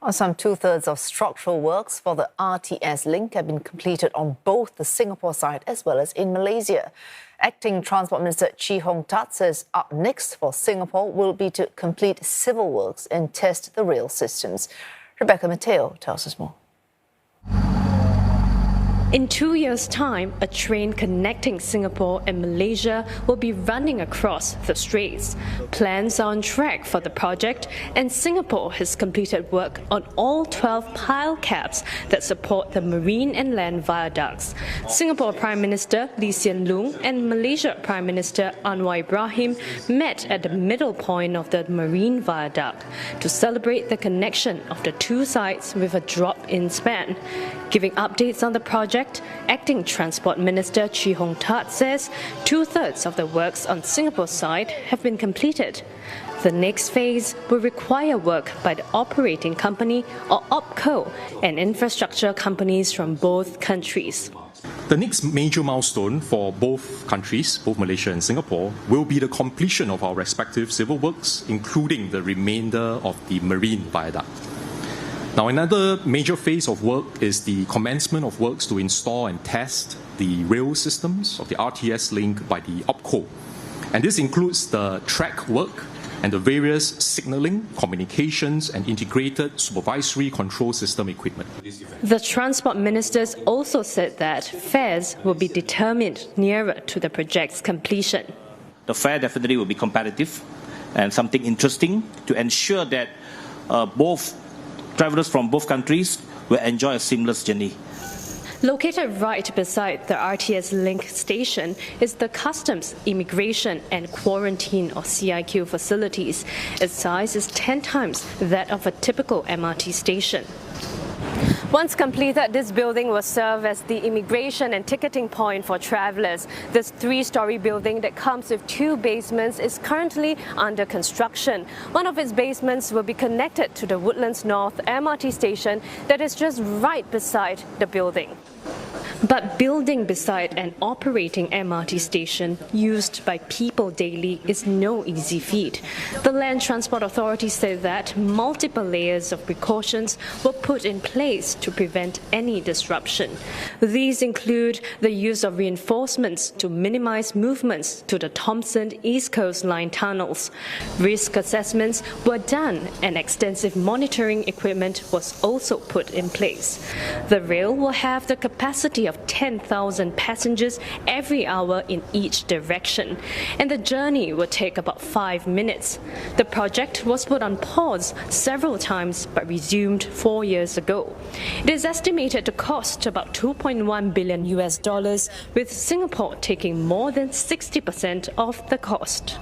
Some two-thirds of structural works for the RTS Link have been completed on both the Singapore side as well as in Malaysia. Acting Transport Minister Chee says up next for Singapore will be to complete civil works and test the rail systems. Rebecca Metteo tells us more. In 2 years' time, a train connecting Singapore and Malaysia will be running across the straits. Plans are on track for the project, and Singapore has completed work on all 12 pile cabs that support the marine and land viaducts. Singapore Prime Minister Lee Hsien Loong and Malaysia Prime Minister Anwar Ibrahim met at the middle point of the marine viaduct to celebrate the connection of the two sides with a drop-in span. Giving updates on the project, Acting Transport Minister Chee says two-thirds of the works on Singapore's side have been completed. The next phase will require work by the operating company or OpCo and infrastructure companies from both countries. The next major milestone for both countries, both Malaysia and Singapore, will be the completion of our respective civil works, including the remainder of the marine viaduct. Now, another major phase of work is the commencement of works to install and test the rail systems of the RTS Link by the OpCo. And this includes the track work and the various signalling, communications and integrated supervisory control system equipment. The transport ministers also said that fares will be determined nearer to the project's completion. The fare definitely will be competitive and something interesting to ensure that both travellers from both countries will enjoy a seamless journey. Located right beside the RTS Link station is the Customs, Immigration and Quarantine or CIQ facilities. Its size is 10 times that of a typical MRT station. Once completed, this building will serve as the immigration and ticketing point for travellers. This three-storey building that comes with two basements is currently under construction. One of its basements will be connected to the Woodlands North MRT station that is just right beside the building. But building beside an operating MRT station used by people daily is no easy feat. The Land Transport Authority said that multiple layers of precautions were put in place to prevent any disruption. These include the use of reinforcements to minimize movements to the Thomson East Coast Line tunnels. Risk assessments were done and extensive monitoring equipment was also put in place. The rail will have the capacity of 10,000 passengers every hour in each direction, and the journey will take about 5 minutes. The project was put on pause several times but resumed 4 years ago. It is estimated to cost about $2.1 billion, with Singapore taking more than 60% of the cost.